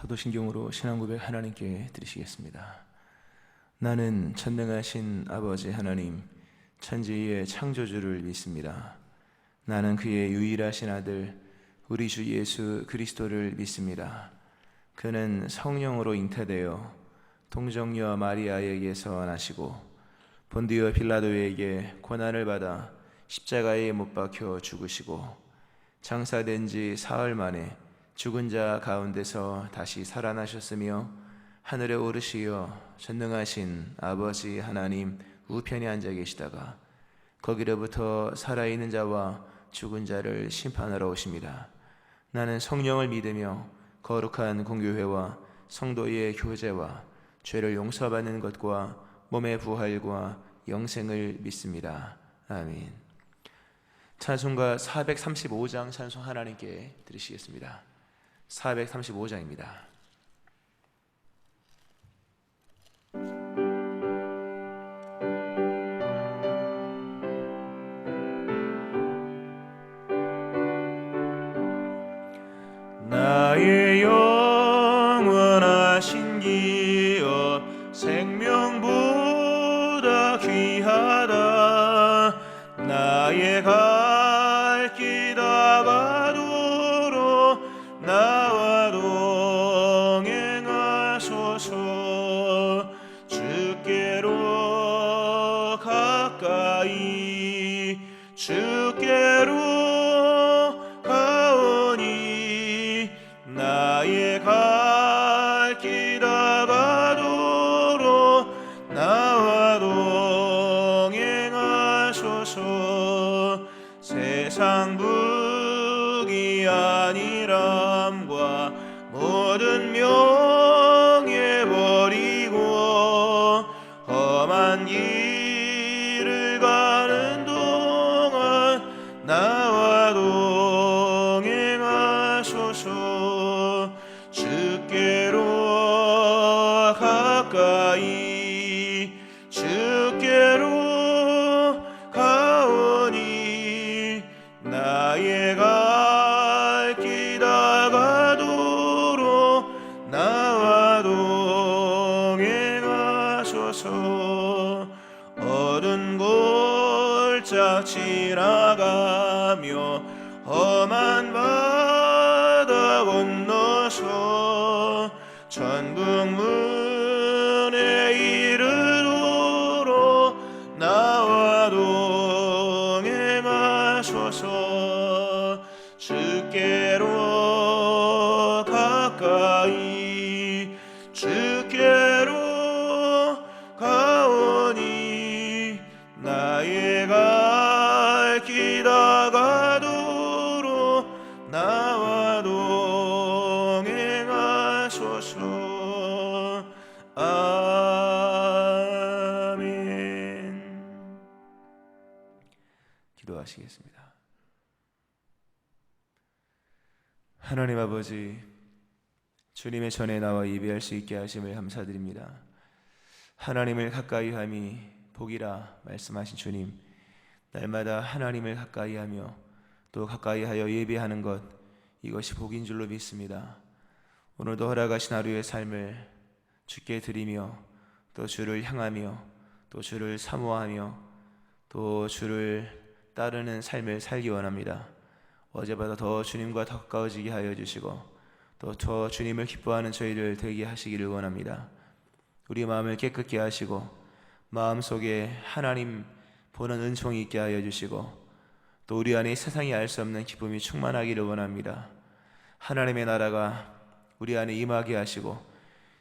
사도신경으로 신앙고백 하나님께 드리시겠습니다. 나는 전능하신 아버지 하나님, 천지의 창조주를 믿습니다. 나는 그의 유일하신 아들 우리 주 예수 그리스도를 믿습니다. 그는 성령으로 잉태되어 동정녀 마리아에게서 나시고 본디오 빌라도에게 고난을 받아 십자가에 못 박혀 죽으시고 장사된 지 사흘 만에 죽은 자 가운데서 다시 살아나셨으며 하늘에 오르시어 전능하신 아버지 하나님 우편에 앉아 계시다가 거기로부터 살아있는 자와 죽은 자를 심판하러 오십니다. 나는 성령을 믿으며 거룩한 공교회와 성도의 교제와 죄를 용서받는 것과 몸의 부활과 영생을 믿습니다. 아멘. 찬송가 435장 찬송 하나님께 드리시겠습니다. 435장입니다. 나의 영원하신 기업 생명보다 귀하다. 나의 갈 길 다가도록 나와 동행하소서. 주께로 가까이 주께로 가오니 나의 갈 길 다가도록 나와 동행하소서. 세상 부귀 아니람과 모든 명예 버리고 험한 길을 가는 동안 나와 동행하소서. 주께로 가까이 주께로 가오니 나의 갈 길 다가도록 나와 동행하소서. 어두운 골짜 지나가며 험한 바다 건너서 천국문에 이르도록 나와 동행하소서. 주께로 가까이 주께로 가오니 나의 갈 길 다가도록 나와 동행하소서. 아멘. 기도하시겠습니다. 하나님 아버지, 주님의 전에 나와 예배할 수 있게 하심을 감사드립니다. 하나님을 가까이 함이 복이라 말씀하신 주님, 날마다 하나님을 가까이 하며 또 가까이 하여 예배하는 것, 이것이 복인 줄로 믿습니다. 오늘도 허락하신 하루의 삶을 주께 드리며 또 주를 향하며 또 주를 사모하며 또 주를 따르는 삶을 살기 원합니다. 어제보다 더 주님과 더 가까워지게 하여 주시고 또 더 주님을 기뻐하는 저희를 되게 하시기를 원합니다. 우리 마음을 깨끗게 하시고 마음속에 하나님 보는 은총이 있게 하여 주시고 또 우리 안에 세상이 알 수 없는 기쁨이 충만하기를 원합니다. 하나님의 나라가 우리 안에 임하게 하시고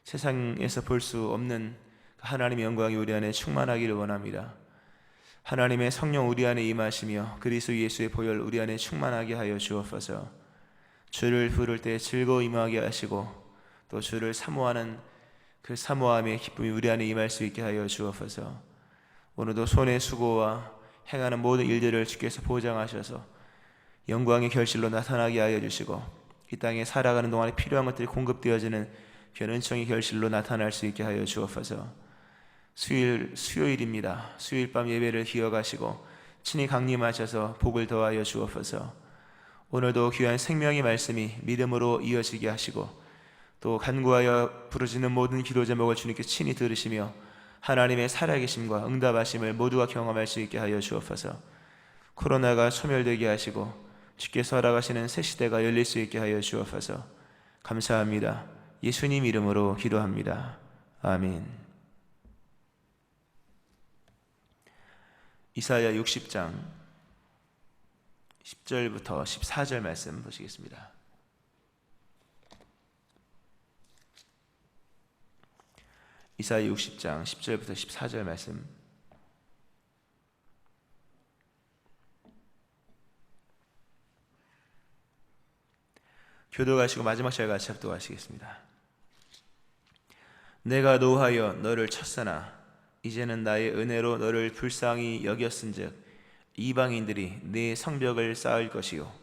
세상에서 볼 수 없는 하나님의 영광이 우리 안에 충만하기를 원합니다. 하나님의 성령 우리 안에 임하시며 그리스도 예수의 보혈 우리 안에 충만하게 하여 주옵소서. 주를 부를 때 즐거워 임하게 하시고 또 주를 사모하는 그 사모함의 기쁨이 우리 안에 임할 수 있게 하여 주옵소서. 오늘도 손의 수고와 행하는 모든 일들을 주께서 보장하셔서 영광의 결실로 나타나게 하여 주시고 이 땅에 살아가는 동안에 필요한 것들이 공급되어지는 별 은총의 결실로 나타날 수 있게 하여 주옵소서. 수요일입니다. 수요일 밤 예배를 기억하시고 친히 강림하셔서 복을 더하여 주옵소서. 오늘도 귀한 생명의 말씀이 믿음으로 이어지게 하시고 또 간구하여 부르짖는 모든 기도 제목을 주님께서 친히 들으시며 하나님의 살아계심과 응답하심을 모두가 경험할 수 있게 하여 주옵소서. 코로나가 소멸되게 하시고 주께서 허락하시는 새 시대가 열릴 수 있게 하여 주옵소서. 감사합니다. 예수님 이름으로 기도합니다. 아멘. 이사야 60장 10절부터 14절 말씀 보시겠습니다. 이사야 60장 10절부터 14절 말씀. 교도하시고 마지막 절 같이 합독하시겠습니다. 내가 노하여 너를 쳤으나 이제는 나의 은혜로 너를 불쌍히 여겼은즉 이방인들이 네 성벽을 쌓을 것이요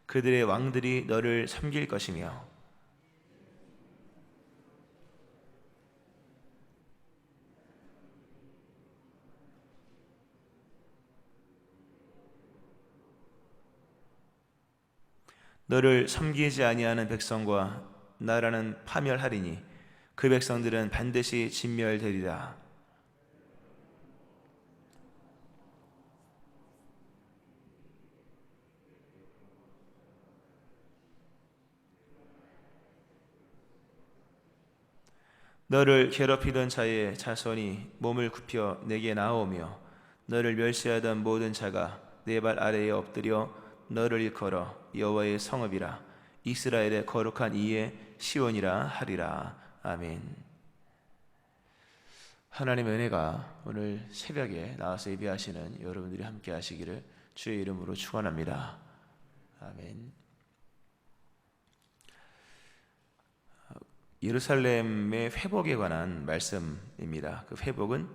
그들의 왕들이 너를 섬길 것이며 너를 섬기지 아니하는 백성과 나라는 파멸하리니 그 백성들은 반드시 진멸되리라. 너를 괴롭히던 자의 자손이 몸을 굽혀 내게 나오며 너를 멸시하던 모든 자가 네 발 아래에 엎드려 너를 일컬어 여호와의 성읍이라 이스라엘의 거룩한 이의 시온이라 하리라. 아멘. 하나님의 은혜가 오늘 새벽에 나와서 예배하시는 여러분들이 함께 하시기를 주의 이름으로 축원합니다. 아멘. 예루살렘의 회복에 관한 말씀입니다. 그 회복은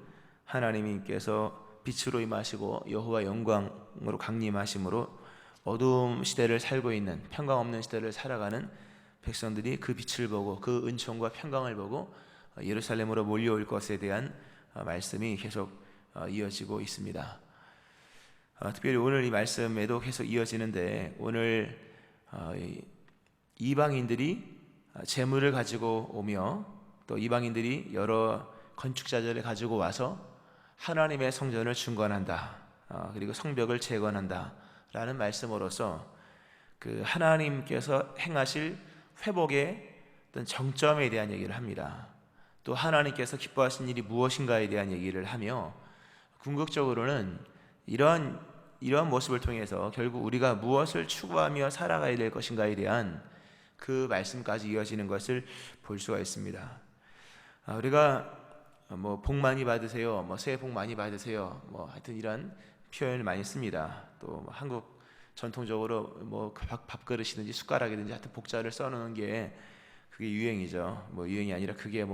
하나님께서 빛으로 임하시고 여호와 영광으로 강림하심으로 어두움 시대를 살고 있는 평강 없는 시대를 살아가는 백성들이 그 빛을 보고 그 은총과 평강을 보고 예루살렘으로 몰려올 것에 대한 말씀이 계속 이어지고 있습니다. 특별히 오늘 이 말씀에도 계속 이어지는데 오늘 이방인들이 재물을 가지고 오며 또 이방인들이 여러 건축자재를 가지고 와서 하나님의 성전을 중건한다. 그리고 성벽을 재건한다 라는 말씀으로서 그 하나님께서 행하실 회복의 어떤 정점에 대한 얘기를 합니다. 또 하나님께서 기뻐하신 일이 무엇인가에 대한 얘기를 하며 궁극적으로는 이런 모습을 통해서 결국 우리가 무엇을 추구하며 살아가야 될 것인가에 대한 그 말씀까지 이어지는 것을 볼 수가 있습니다. 우리가 복 많이 받으세요, 새해 복 많이 받으세요, 하여튼 이런 표현을 많이 씁니다. 또 한국 전통적으로 밥그릇이든지 숟가락이든지 하여튼 복자를 써놓는 게 그게 유행이죠. 유행이 아니라 그게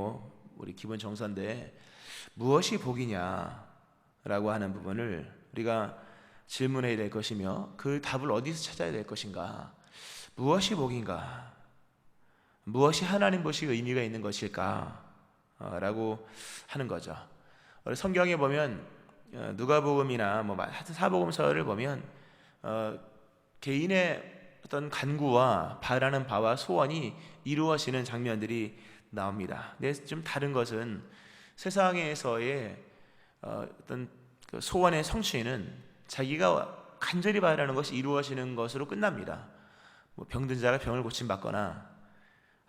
우리 기본 정서인데 무엇이 복이냐라고 하는 부분을 우리가 질문해야 될 것이며 그 답을 어디서 찾아야 될 것인가? 무엇이 복인가? 무엇이 하나님 보시 의미가 있는 것일까? 라고 하는 거죠. 성경에 보면 누가복음이나 하여튼 사복음서를 보면 개인의 어떤 간구와 바라는 바와 소원이 이루어지는 장면들이 나옵니다. 근데 좀 다른 것은 세상에서의 어떤 소원의 성취는 자기가 간절히 바라는 것이 이루어지는 것으로 끝납니다. 병든 자가 병을 고침받거나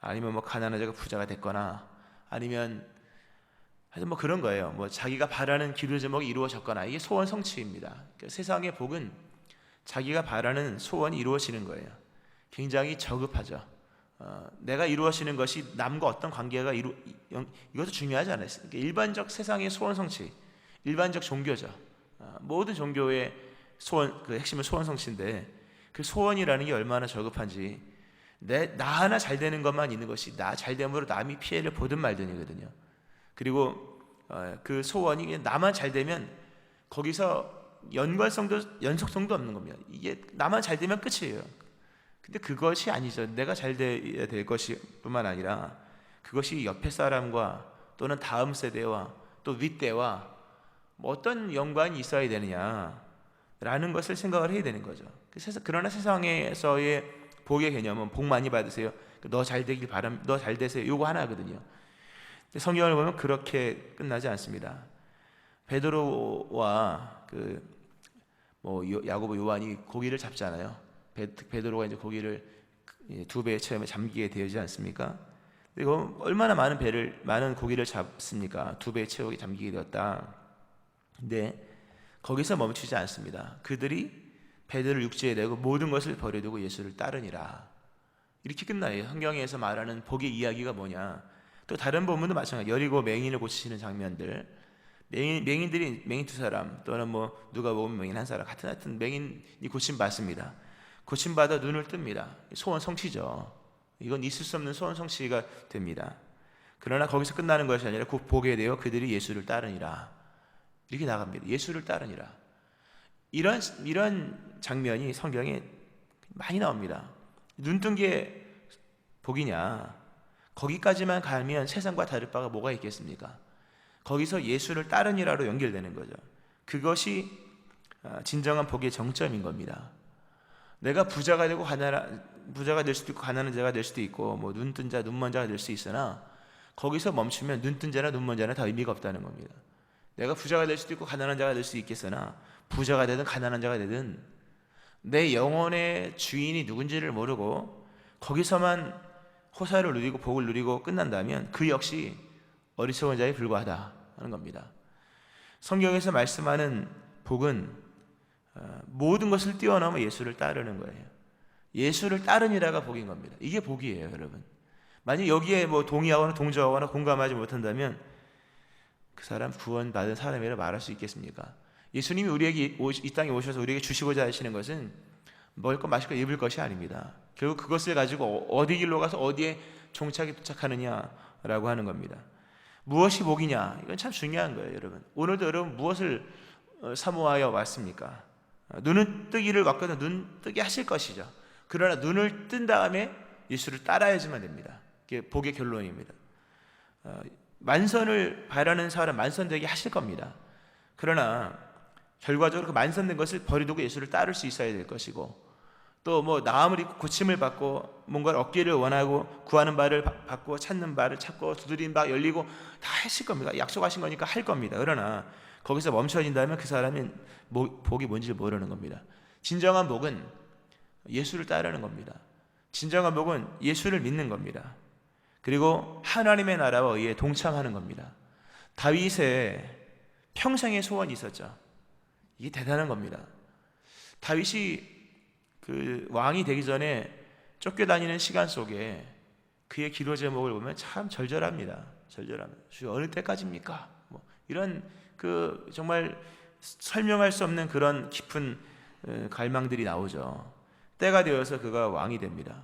아니면 가난한 자가 부자가 됐거나 아니면 하여튼 그런 거예요. 자기가 바라는 기도 제목이 이루어졌거나 이게 소원 성취입니다. 그러니까 세상의 복은 자기가 바라는 소원이 이루어지는 거예요. 굉장히 저급하죠. 내가 이루어지는 것이 남과 어떤 관계가 이것도 중요하지 않아요. 그러니까 일반적 세상의 소원 성취, 일반적 종교죠. 모든 종교의 소원, 그 핵심은 소원 성취인데 그 소원이라는 게 얼마나 저급한지 나 하나 잘 되는 것만 있는 것이 나 잘됨으로 남이 피해를 보든 말든이거든요. 그리고 그 소원이 나만 잘 되면 거기서 연속성도 없는 겁니다. 이게 나만 잘 되면 끝이에요. 근데 그것이 아니죠. 내가 잘 돼야 될 것이 뿐만 아니라 그것이 옆에 사람과 또는 다음 세대와 또 윗대와 어떤 연관이 있어야 되느냐라는 것을 생각을 해야 되는 거죠. 그러나 세상에서의 복의 개념은 복 많이 받으세요, 너 잘 되길 바람, 너 잘 되세요, 요거 하나거든요. 성경을 보면 그렇게 끝나지 않습니다. 베드로와 야고보, 요한이 고기를 잡잖아요. 베드로가 이제 고기를 2배의 체험에 잠기게 되지 않습니까? 그리고 얼마나 많은 고기를 잡습니까? 2배의 체험에 잠기게 되었다. 근데 거기서 멈추지 않습니다. 그들이 베드로를 육지에 내고 모든 것을 버려두고 예수를 따르니라. 이렇게 끝나요. 성경에서 말하는 복의 이야기가 뭐냐? 또 다른 본문도 마찬가지. 여리고 맹인을 고치시는 장면들. 맹인 두 사람, 또는 누가 보면 맹인 한 사람, 같은 맹인이 고침 받습니다. 고침 받아 눈을 뜹니다. 소원 성취죠. 이건 있을 수 없는 소원 성취가 됩니다. 그러나 거기서 끝나는 것이 아니라 곧 보게 되어 그들이 예수를 따르니라. 이렇게 나갑니다. 예수를 따르니라. 이런 장면이 성경에 많이 나옵니다. 눈 뜬 게 복이냐? 거기까지만 가면 세상과 다를 바가 뭐가 있겠습니까? 거기서 예수를 따르니라로 연결되는 거죠. 그것이 진정한 복의 정점인 겁니다. 내가 부자가 될 수도 있고 가난한 자가 될 수도 있고 눈 뜬 자, 눈먼 자가 될 수 있으나 거기서 멈추면 눈 뜬 자나 눈먼 자나 다 의미가 없다는 겁니다. 내가 부자가 될 수도 있고 가난한 자가 될 수 있겠으나 부자가 되든 가난한 자가 되든 내 영혼의 주인이 누군지를 모르고 거기서만 호사를 누리고 복을 누리고 끝난다면 그 역시 어리석은 자에 불과하다 하는 겁니다. 성경에서 말씀하는 복은 모든 것을 뛰어넘어 예수를 따르는 거예요. 예수를 따르니라가 복인 겁니다. 이게 복이에요, 여러분. 만약 여기에 동의하거나 동조하거나 공감하지 못한다면 그 사람 구원받은 사람이라 말할 수 있겠습니까? 예수님이 우리에게 이 땅에 오셔서 우리에게 주시고자 하시는 것은 먹을 것, 마실 것, 입을 것이 아닙니다. 결국 그것을 가지고 어디 길로 가서 어디에 종착이 도착하느냐라고 하는 겁니다. 무엇이 복이냐? 이건 참 중요한 거예요, 여러분. 오늘도 여러분 무엇을 사모하여 왔습니까? 눈을 뜨기를 왔거든 눈 뜨게 하실 것이죠. 그러나 눈을 뜬 다음에 예수를 따라야지만 됩니다. 이게 복의 결론입니다. 만선을 바라는 사람 만선되게 하실 겁니다. 그러나 결과적으로 그 만선된 것을 버리두고 예수를 따를 수 있어야 될 것이고, 또 나음을 입고 고침을 받고 뭔가를 얻기를 원하고 구하는 바를 받고 찾는 바를 찾고 두드린 바 열리고 다 하실 겁니다. 약속하신 거니까 할 겁니다. 그러나 거기서 멈춰진다면 그 사람은 복이 뭔지 모르는 겁니다. 진정한 복은 예수를 따르는 겁니다. 진정한 복은 예수를 믿는 겁니다. 그리고 하나님의 나라와 의에 동참하는 겁니다. 다윗의 평생의 소원이 있었죠. 이게 대단한 겁니다. 다윗이 그 왕이 되기 전에 쫓겨다니는 시간 속에 그의 기도 제목을 보면 참 절절합니다. 주여 어느 때까지입니까? 이런 정말 설명할 수 없는 그런 깊은 갈망들이 나오죠. 때가 되어서 그가 왕이 됩니다.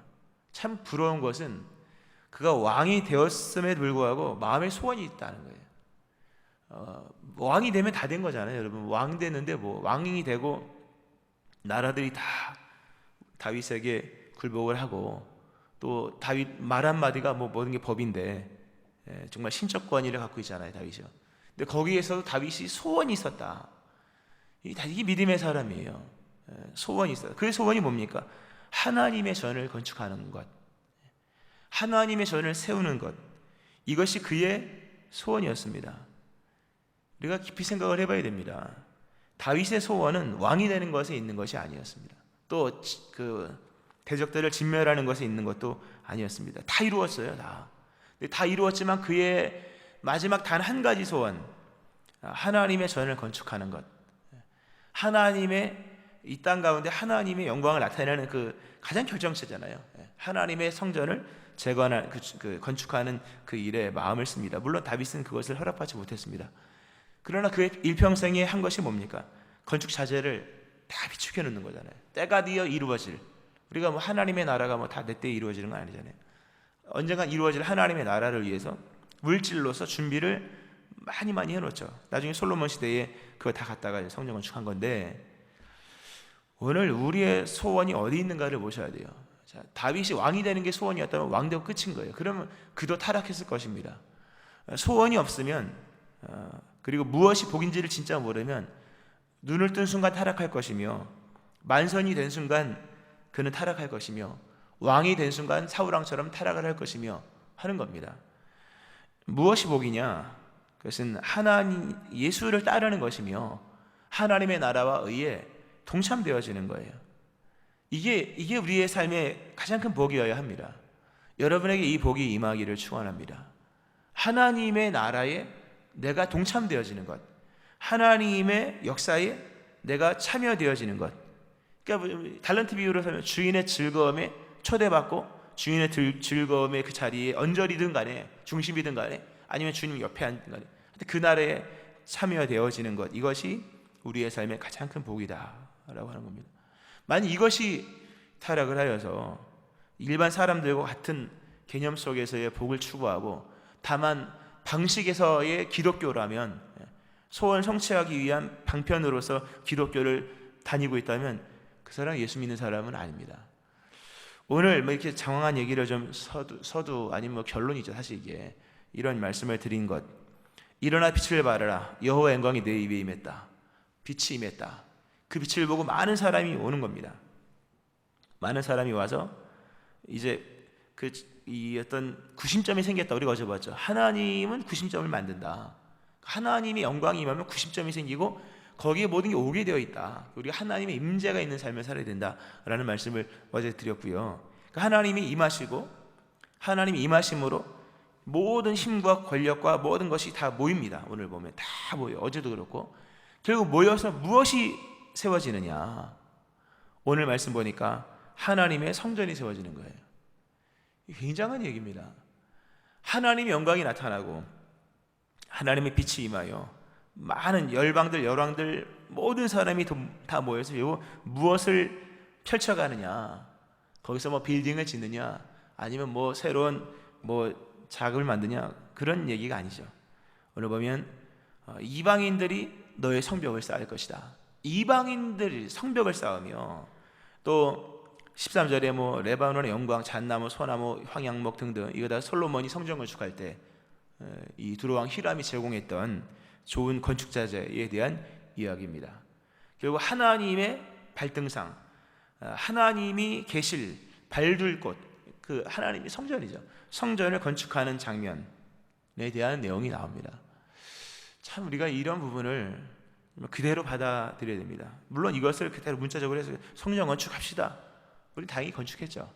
참 부러운 것은 그가 왕이 되었음에도 불구하고 마음에 소원이 있다는 거예요. 왕이 되면 다 된 거잖아요, 여러분. 왕 됐는데 왕이 되고 나라들이 다 다윗에게 굴복을 하고, 또 다윗 말 한마디가 모든 게 법인데 정말 신적 권위를 갖고 있잖아요, 다윗이요. 근데 거기에서도 다윗이 소원이 있었다. 이게 믿음의 사람이에요. 소원이 있어요. 그 소원이 뭡니까? 하나님의 전을 건축하는 것, 하나님의 전을 세우는 것, 이것이 그의 소원이었습니다. 우리가 깊이 생각을 해봐야 됩니다. 다윗의 소원은 왕이 되는 것에 있는 것이 아니었습니다. 또 대적들을 진멸하는 것에 있는 것도 아니었습니다. 다 이루었어요, 다. 근데 다 이루었지만 그의 마지막 단 한 가지 소원, 하나님의 전을 건축하는 것, 하나님의 이 땅 가운데 하나님의 영광을 나타내는 그 가장 결정체잖아요. 하나님의 성전을 건축하는 그 일에 마음을 씁니다. 물론 다윗은 그것을 허락받지 못했습니다. 그러나 그의 일평생에 한 것이 뭡니까? 건축 자재를 다 비축해 놓는 거잖아요. 때가 되어 이루어질, 우리가 하나님의 나라가 다 내 때에 이루어지는 건 아니잖아요. 언젠간 이루어질 하나님의 나라를 위해서 물질로서 준비를 많이 해놓죠. 나중에 솔로몬 시대에 그거 다 갖다가 성전 건축한 건데, 오늘 우리의 소원이 어디 있는가를 보셔야 돼요. 자, 다윗이 왕이 되는 게 소원이었다면 왕 되고 끝인 거예요. 그러면 그도 타락했을 것입니다. 소원이 없으면, 그리고 무엇이 복인지를 진짜 모르면 눈을 뜬 순간 타락할 것이며, 만선이 된 순간 그는 타락할 것이며, 왕이 된 순간 사울왕처럼 타락을 할 것이며 하는 겁니다. 무엇이 복이냐? 그것은 하나님 예수를 따르는 것이며 하나님의 나라와 의에 동참되어지는 거예요. 이게 우리의 삶의 가장 큰 복이어야 합니다. 여러분에게 이 복이 임하기를 축원합니다. 하나님의 나라에 내가 동참되어지는 것, 하나님의 역사에 내가 참여되어지는 것. 그러니까 달란트 비유로 하면 주인의 즐거움에 초대받고 주인의 즐거움의 그 자리에 언저리든 간에 중심이든 간에 아니면 주님 옆에 앉든 간에 그 나라에 참여되어지는 것, 이것이 우리의 삶의 가장 큰 복이다라고 하는 겁니다. 만약 이것이 타락을 하여서 일반 사람들과 같은 개념 속에서의 복을 추구하고 다만 방식에서의 기독교라면 소원 성취하기 위한 방편으로서 기독교를 다니고 있다면 그 사람은 예수 믿는 사람은 아닙니다. 오늘 뭐 이렇게 장황한 얘기를 좀 서두 아니면 뭐 결론이죠. 사실 이게 이런 말씀을 드린 것. 일어나 빛을 발하라. 여호와의 영광이 내 입에 임했다. 빛이 임했다. 그 빛을 보고 많은 사람이 오는 겁니다. 많은 사람이 와서 이제 이 어떤 구심점이 생겼다. 우리가 어제 봤죠. 하나님은 구심점을 만든다. 하나님의 영광이 임하면 구심점이 생기고 거기에 모든 게 오게 되어 있다. 우리가 하나님의 임재가 있는 삶을 살아야 된다라는 말씀을 어제 드렸고요. 하나님이 임하시고 하나님이 임하심으로 모든 힘과 권력과 모든 것이 다 모입니다. 오늘 보면 다 모여요. 어제도 그렇고 결국 모여서 무엇이 세워지느냐? 오늘 말씀 보니까 하나님의 성전이 세워지는 거예요. 굉장한 얘기입니다. 하나님의 영광이 나타나고 하나님의 빛이 임하여 많은 열방들, 열왕들 모든 사람이 다 모여서 무엇을 펼쳐가느냐? 거기서 뭐 빌딩을 짓느냐? 아니면 뭐 새로운 자금을 만드냐? 그런 얘기가 아니죠. 오늘 보면 이방인들이 너의 성벽을 쌓을 것이다. 이방인들이 성벽을 쌓으며 또 13절에 뭐 레바논의 영광, 잣나무, 소나무, 황양목 등등 이거 다 솔로몬이 성전 건축할 때 이 두로왕 히람이 제공했던 좋은 건축자재에 대한 이야기입니다. 결국 하나님의 발등상, 하나님이 계실 발둘 곳, 그 하나님의 성전이죠. 성전을 건축하는 장면에 대한 내용이 나옵니다. 참 우리가 이런 부분을 그대로 받아들여야 됩니다. 물론 이것을 그대로 문자적으로 해서 성전 건축합시다. 우리 당연히 건축했죠.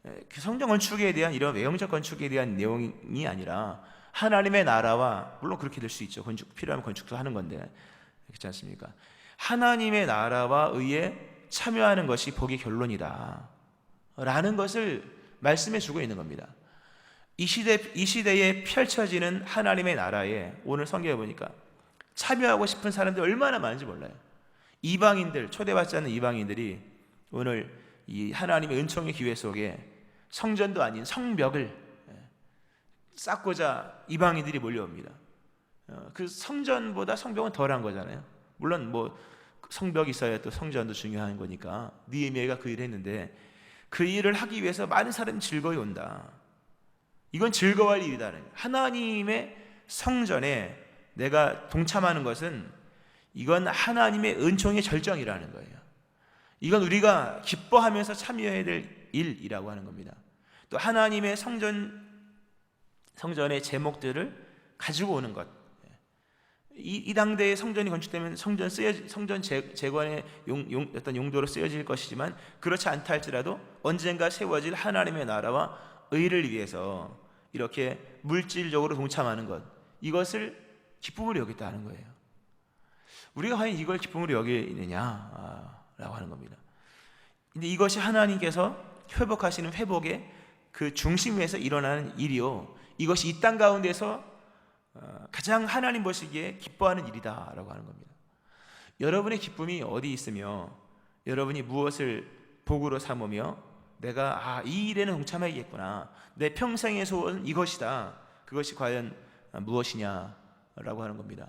그 성전 건축에 대한 이런 외형적 건축에 대한 내용이 아니라 하나님의 나라와 물론 그렇게 될 수 있죠. 필요하면 건축도 하는 건데 그렇지 않습니까? 하나님의 나라와 의에 참여하는 것이 복의 결론이다 라는 것을 말씀해 주고 있는 겁니다. 이 시대에 펼쳐지는 하나님의 나라에 오늘 성경에 보니까 참여하고 싶은 사람들이 얼마나 많은지 몰라요. 이방인들, 초대받지 않는 이방인들이 오늘 이 하나님의 은총의 기회 속에 성전도 아닌 성벽을 쌓고자 이방인들이 몰려옵니다. 그 성전보다 성벽은 덜한 거잖아요. 물론 뭐 성벽이 있어야 또 성전도 중요한 거니까 느헤미야가 그 일을 했는데 그 일을 하기 위해서 많은 사람이 즐거이 온다. 이건 즐거워할 일이다. 하나님의 성전에 내가 동참하는 것은 이건 하나님의 은총의 절정이라는 거예요. 이건 우리가 기뻐하면서 참여해야 될 일이라고 하는 겁니다. 또 하나님의 성전의 제목들을 가지고 오는 것. 이 당대에 성전이 건축되면 성전 재건의 어떤 용도로 쓰여질 것이지만 그렇지 않다 할지라도 언젠가 세워질 하나님의 나라와 의를 위해서 이렇게 물질적으로 동참하는 것, 이것을 기쁨으로 여겼다는 거예요. 우리가 과연 이걸 기쁨으로 여기느냐라고 하는 겁니다. 근데 이것이 하나님께서 회복하시는 회복의 그 중심에서 일어나는 일이요, 이것이 이 땅 가운데서 가장 하나님 보시기에 기뻐하는 일이다라고 하는 겁니다. 여러분의 기쁨이 어디 있으며 여러분이 무엇을 복으로 삼으며 내가 이 일에는 동참해야겠구나, 내 평생의 소원은 이것이다, 그것이 과연 무엇이냐라고 하는 겁니다.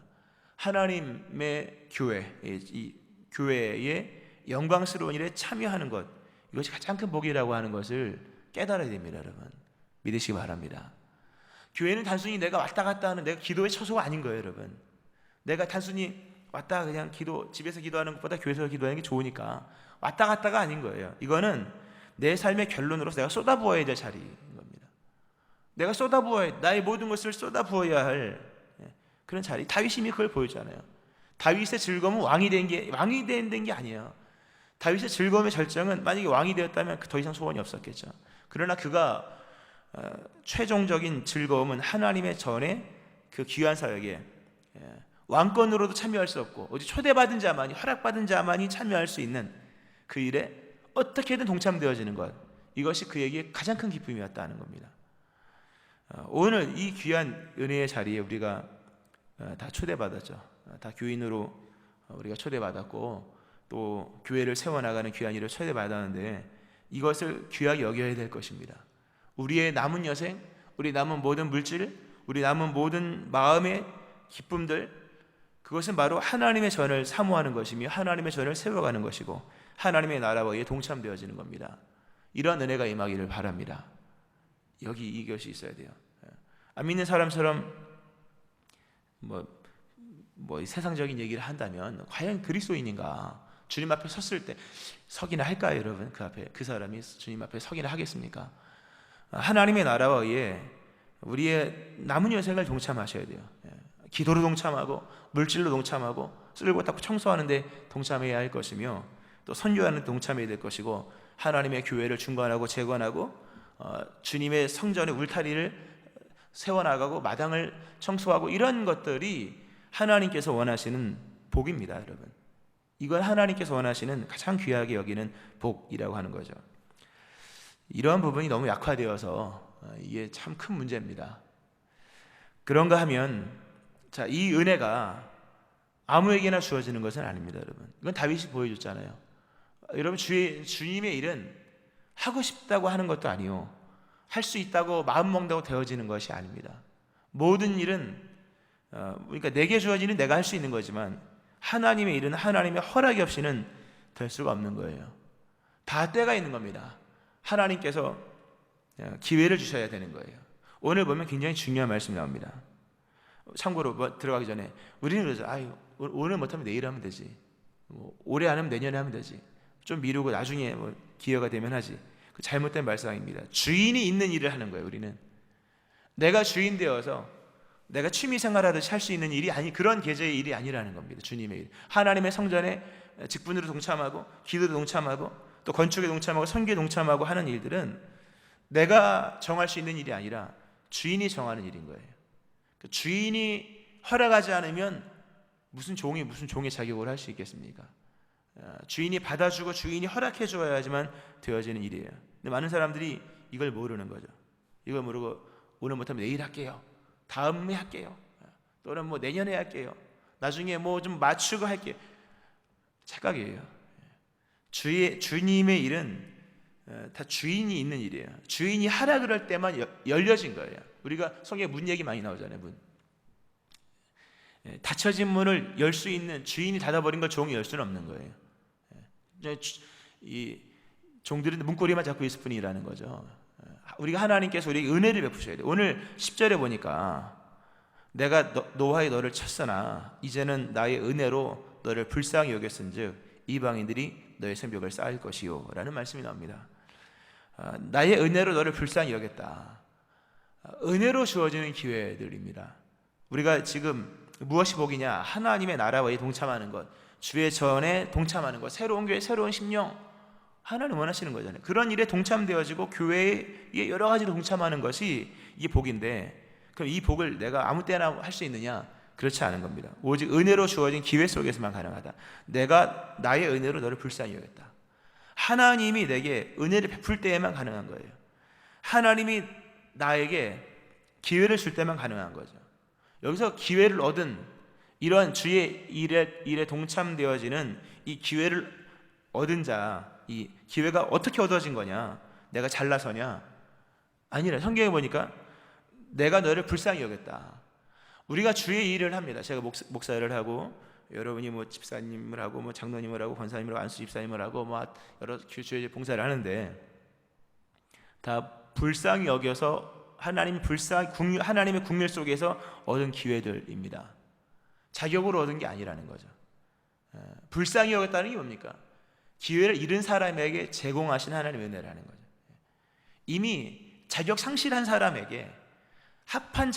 하나님의 교회, 이 교회의 영광스러운 일에 참여하는 것, 이것이 가장 큰 복이라고 하는 것을 깨달아야 됩니다. 여러분 믿으시기 바랍니다. 교회는 단순히 내가 왔다 갔다 하는 내가 기도의 처소가 아닌 거예요. 여러분, 내가 단순히 왔다 그냥 집에서 기도하는 것보다 교회에서 기도하는 게 좋으니까 왔다 갔다가 아닌 거예요. 이거는 내 삶의 결론으로서 내가 쏟아부어야 될 자리인 겁니다. 내가 쏟아부어야, 나의 모든 것을 쏟아부어야 할 그런 자리. 다윗이 그걸 보였잖아요. 다윗의 즐거움은 왕이 된 게 아니에요. 다윗의 즐거움의 절정은 만약에 왕이 되었다면 더 이상 소원이 없었겠죠. 그러나 그가 최종적인 즐거움은 하나님의 전에 그 귀한 사역에 왕권으로도 참여할 수 없고 오직 초대받은 자만이, 허락받은 자만이 참여할 수 있는 그 일에 어떻게든 동참되어지는 것, 이것이 그에게 가장 큰 기쁨이었다는 겁니다. 오늘 이 귀한 은혜의 자리에 우리가 다 초대받았죠. 다 교인으로 우리가 초대받았고 또 교회를 세워나가는 귀한 일을 초대받았는데 이것을 귀하게 여겨야 될 것입니다. 우리의 남은 여생, 우리 남은 모든 물질, 우리 남은 모든 마음의 기쁨들, 그것은 바로 하나님의 전을 사모하는 것이며 하나님의 전을 세워가는 것이고 하나님의 나라와에 동참되어지는 겁니다. 이런 은혜가 임하기를 바랍니다. 여기 이것이 있어야 돼요. 안 믿는 사람처럼 세상적인 얘기를 한다면 과연 그리스도인인가? 주님 앞에 섰을 때 서기나 할까요, 여러분? 그 앞에 그 사람이 주님 앞에 서기나 하겠습니까? 하나님의 나라와 의해 우리의 남은 여생을 동참하셔야 돼요. 기도로 동참하고 물질로 동참하고 쓸고 닦고 청소하는 데 동참해야 할 것이며 또 선교하는 데 동참해야 될 것이고 하나님의 교회를 중건하고 재건하고 주님의 성전의 울타리를 세워나가고 마당을 청소하고 이런 것들이 하나님께서 원하시는 복입니다, 여러분. 이건 하나님께서 원하시는 가장 귀하게 여기는 복이라고 하는 거죠. 이러한 부분이 너무 약화되어서 이게 참 큰 문제입니다. 그런가 하면 자, 이 은혜가 아무에게나 주어지는 것은 아닙니다, 여러분. 이건 다윗이 보여줬잖아요. 여러분, 주님의 일은 하고 싶다고 하는 것도 아니요, 할 수 있다고 마음먹는다고 되어지는 것이 아닙니다. 모든 일은 그러니까 내게 주어지는 내가 할 수 있는 거지만 하나님의 일은 하나님의 허락이 없이는 될 수가 없는 거예요. 다 때가 있는 겁니다. 하나님께서 기회를 주셔야 되는 거예요. 오늘 보면 굉장히 중요한 말씀이 나옵니다. 참고로 들어가기 전에 우리는 그러죠. 오늘 못하면 내일 하면 되지, 올해 안 하면 내년에 하면 되지, 좀 미루고 나중에 기회가 되면 하지. 그 잘못된 발상입니다. 주인이 있는 일을 하는 거예요. 우리는 내가 주인 되어서 내가 취미 생활하듯이 할 수 있는 일이 그런 계제의 일이 아니라는 겁니다. 주님의 일, 하나님의 성전에 직분으로 동참하고 기도도 동참하고 또 건축에 동참하고 선교에 동참하고 하는 일들은 내가 정할 수 있는 일이 아니라 주인이 정하는 일인 거예요. 주인이 허락하지 않으면 무슨 종이 무슨 종의 자격을 할 수 있겠습니까? 주인이 받아주고 주인이 허락해 줘야지만 되어지는 일이에요. 근데 많은 사람들이 이걸 모르는 거죠. 이걸 모르고 오늘 못하면 내일 할게요, 다음에 할게요, 또는 내년에 할게요, 나중에 좀 맞추고 할게요. 착각이에요. 주님의 일은 다 주인이 있는 일이에요. 주인이 하라 그럴 때만 열려진 거예요. 우리가 성경에 문 얘기 많이 나오잖아요. 문. 닫혀진 문을 열 수 있는, 주인이 닫아버린 걸 종이 열 수는 없는 거예요. 이 종들은 문고리만 잡고 있을 뿐이라는 거죠. 우리가 하나님께서 우리에게 은혜를 베푸셔야 돼요. 오늘 10절에 보니까 내가 노하에 너를 쳤으나 이제는 나의 은혜로 너를 불쌍히 여겼은즉 이방인들이 너의 성벽을 쌓을 것이요 라는 말씀이 나옵니다. 나의 은혜로 너를 불쌍히 여겼다. 은혜로 주어지는 기회들입니다. 우리가 지금 무엇이 복이냐? 하나님의 나라와의 동참하는 것, 주의 전에 동참하는 것, 새로운 교회, 새로운 심령, 하나님 원하시는 거잖아요. 그런 일에 동참되어지고 교회에 여러 가지로 동참하는 것이 이게 복인데, 그럼 이 복을 내가 아무 때나 할 수 있느냐? 그렇지 않은 겁니다. 오직 은혜로 주어진 기회 속에서만 가능하다. 내가 나의 은혜로 너를 불쌍히 여겼다. 하나님이 내게 은혜를 베풀 때에만 가능한 거예요. 하나님이 나에게 기회를 줄 때만 가능한 거죠. 여기서 기회를 얻은 이러한 주의 일에 동참되어지는 이 기회를 얻은 자, 이 기회가 어떻게 얻어진 거냐? 내가 잘나서냐? 아니라 성경에 보니까 내가 너를 불쌍히 여겼다. 우리가 주의 일을 합니다. 제가 목사 일을 하고 여러분이 집사님을 하고 장로님을 하고 권사님을 하고 안수 집사님을 하고 여러 주의 봉사를 하는데 다 불쌍히 여겨서 하나님의 국률 속에서 얻은 기회들입니다. 자격으로 얻은 게 아니라는 거죠. 불쌍히 여겼다는 게 뭡니까? 기회를 잃은 사람에게 제공하신 하나님의 은혜라는 거죠. 이미 자격 상실한 사람에게 합한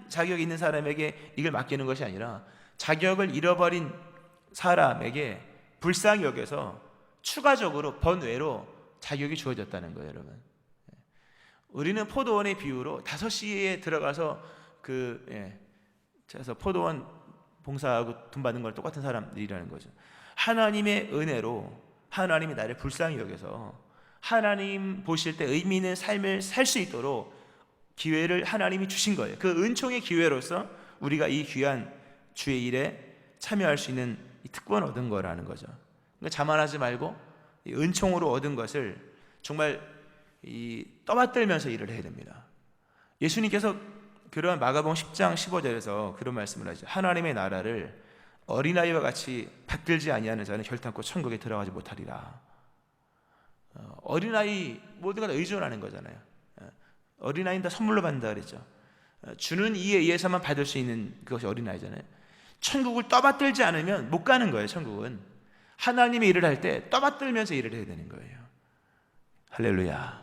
자격이 있는 사람에게 이걸 맡기는 것이 아니라 자격을 잃어버린 사람에게 불쌍히 여겨서 추가적으로 번외로 자격이 주어졌다는 거예요, 여러분. 우리는 포도원의 비유로 5시에 들어가서 그래서 포도원 봉사하고 돈 받는 걸 똑같은 사람들이라는 거죠. 하나님의 은혜로 하나님이 나를 불쌍히 여겨서 하나님 보실 때 의미 있는 삶을 살 수 있도록 기회를 하나님이 주신 거예요. 그 은총의 기회로서 우리가 이 귀한 주의 일에 참여할 수 있는 이 특권을 얻은 거라는 거죠. 그러니까 자만하지 말고 이 은총으로 얻은 것을 정말 떠받들면서 일을 해야 됩니다. 예수님께서 그런 마가복음 10장 15절에서 그런 말씀을 하죠. 하나님의 나라를 어린아이와 같이 받들지 아니하는 자는 결단코 천국에 들어가지 못하리라. 어린아이 모든 걸 의존하는 거잖아요. 어린아이는 다 선물로 받는다 그랬죠. 주는 이에 의해서만 받을 수 있는 그것이 어린아이잖아요. 천국을 떠받들지 않으면 못 가는 거예요. 천국은 하나님의 일을 할 때 떠받들면서 일을 해야 되는 거예요. 할렐루야.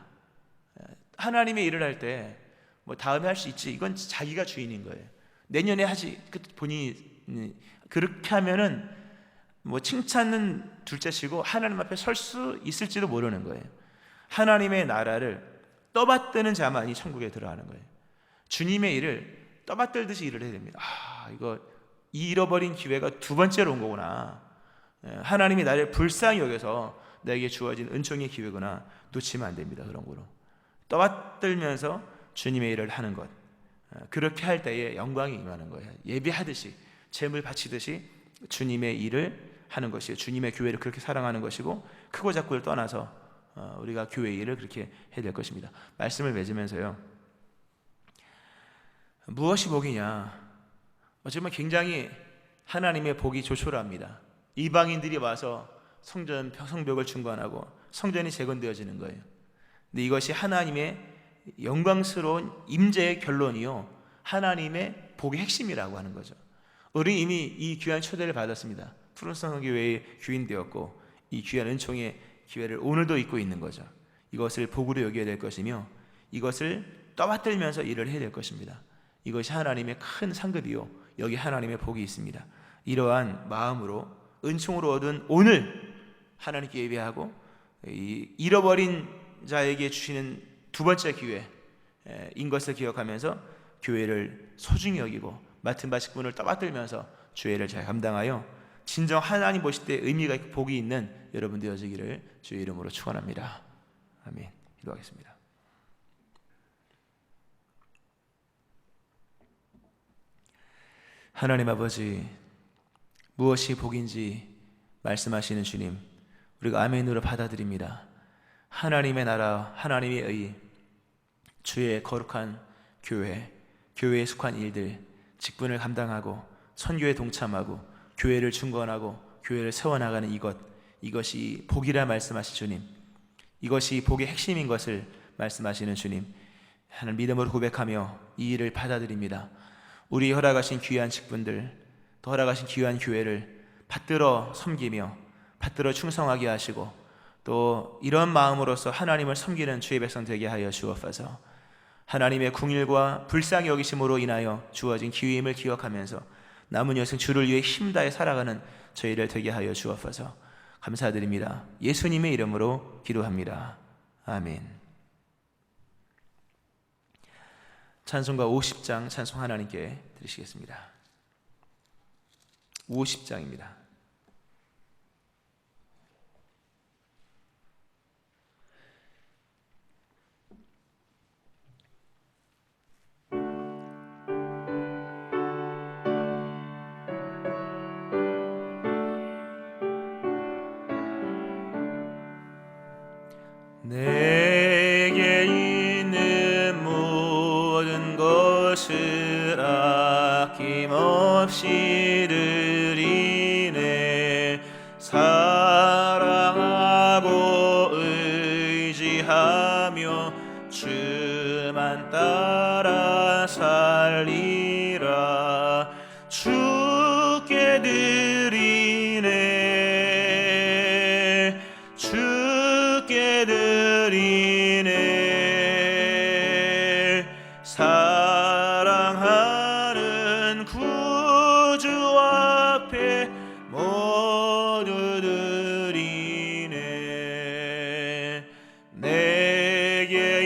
하나님의 일을 할 때 뭐 다음에 할 수 있지, 이건 자기가 주인인 거예요. 내년에 하지, 본인이 그렇게 하면은 뭐 칭찬은 둘째치고 하나님 앞에 설 수 있을지도 모르는 거예요. 하나님의 나라를 떠받드는 자만이 천국에 들어가는 거예요. 주님의 일을 떠받들듯이 일을 해야 됩니다. 이거 잃어버린 기회가 두 번째로 온 거구나. 하나님이 나를 불쌍히 여겨서 나에게 주어진 은총의 기회구나. 놓치면 안 됩니다. 그런 거로 떠받들면서 주님의 일을 하는 것, 그렇게 할 때에 영광이 임하는 거예요. 예배하듯이 제물 바치듯이 주님의 일을 하는 것이에요. 주님의 교회를 그렇게 사랑하는 것이고, 크고 작고를 떠나서 우리가 교회의 일을 그렇게 해야 될 것입니다. 말씀을 맺으면서요, 무엇이 복이냐? 정말 굉장히 하나님의 복이 조촐합니다. 이방인들이 와서 성벽을 중건하고 성전이 재건되어지는 거예요. 근데 이것이 하나님의 영광스러운 임재의 결론이요, 하나님의 복의 핵심이라고 하는 거죠. 우리 이미 이 귀한 초대를 받았습니다. 푸른성 교회의 귀인되었고 이 귀한 은총의 기회를 오늘도 잊고 있는 거죠. 이것을 복으로 여겨야 될 것이며 이것을 떠받들면서 일을 해야 될 것입니다. 이것이 하나님의 큰 상급이요, 여기 하나님의 복이 있습니다. 이러한 마음으로 은총으로 얻은 오늘 하나님께 예배하고, 잃어버린 자에게 주시는 두 번째 기회인 것을 기억하면서 교회를 소중히 여기고 맡은 바 직분을 떠받들면서 주회를 잘 감당하여 진정 하나님 보실 때 의미가 있고 복이 있는 여러분 되어지기를 주의 이름으로 축원합니다. 아멘. 기도하겠습니다. 하나님 아버지, 무엇이 복인지 말씀하시는 주님, 우리가 아멘으로 받아들입니다. 하나님의 나라, 하나님의 의, 주의 거룩한 교회에 속한 일들, 직분을 감당하고 선교에 동참하고 교회를 중건하고 교회를 세워나가는 이것이 복이라 말씀하신 주님, 이것이 복의 핵심인 것을 말씀하시는 주님, 하나님 믿음으로 고백하며 이 일을 받아들입니다. 우리 허락하신 귀한 직분들, 또 허락하신 귀한 교회를 받들어 섬기며 받들어 충성하게 하시고, 또 이런 마음으로서 하나님을 섬기는 주의 백성 되게 하여 주옵소서. 하나님의 궁일과 불쌍히 여기심으로 인하여 주어진 기회임을 기억하면서 남은 여생 주를 위해 힘다해 살아가는 저희를 되게 하여 주옵소서. 감사드립니다. 예수님의 이름으로 기도합니다. 아멘. 찬송가 50장 찬송 하나님께 드리시겠습니다. 50장입니다. 내게 있는 모든 것을 아낌없이 드리네. 사랑하고 의지하며 주만 따라 살리라. 주께 드리네. 드리네. 사랑하는 구주 앞에 모두 드리네. 내게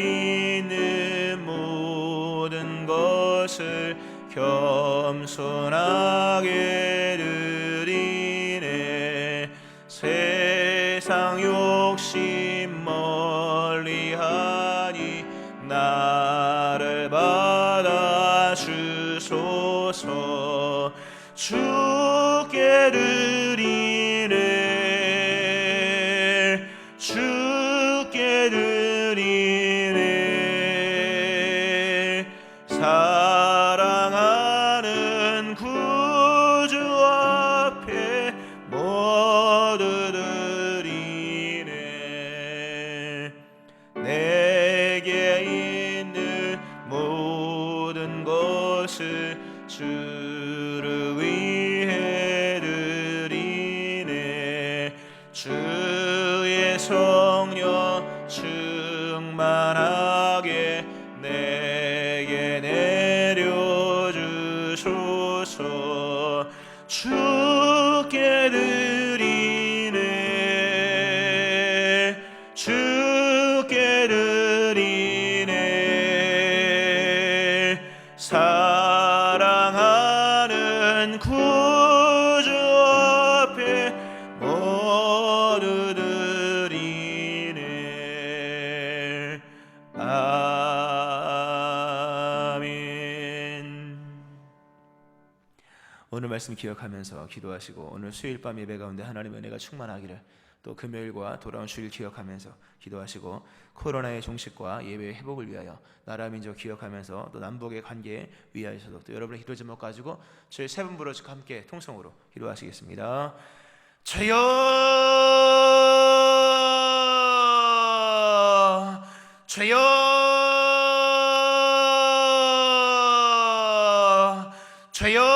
있는 모든 것을 겸손하게 드리네. 세상 욕심 멀리하니 나를 받아주소서. 주께 드리네. 주께 드리네. 사랑하는 구주 앞에 모두 드리네. 내게 있는 모든 것을 주를 위해 드리네. 주의 성령 충만하게 내게 내려주소서. 주께 드리네. 주께 드리네. 사랑하는 구주 앞에 모두 드리네. 아멘. 오늘 말씀 기억하면서 기도하시고, 오늘 수요일 밤 예배 가운데 하나님의 은혜가 충만하기를, 또 금요일과 돌아온 주일 기억하면서 기도하시고, 코로나의 종식과 예배의 회복을 위하여 나라 민족 기억하면서, 또 남북의 관계 위하여서도 또 여러분의 기도 제목 가지고 저희 세 분 부르시고 함께 통성으로 기도하시겠습니다. 주여, 주여, 주여.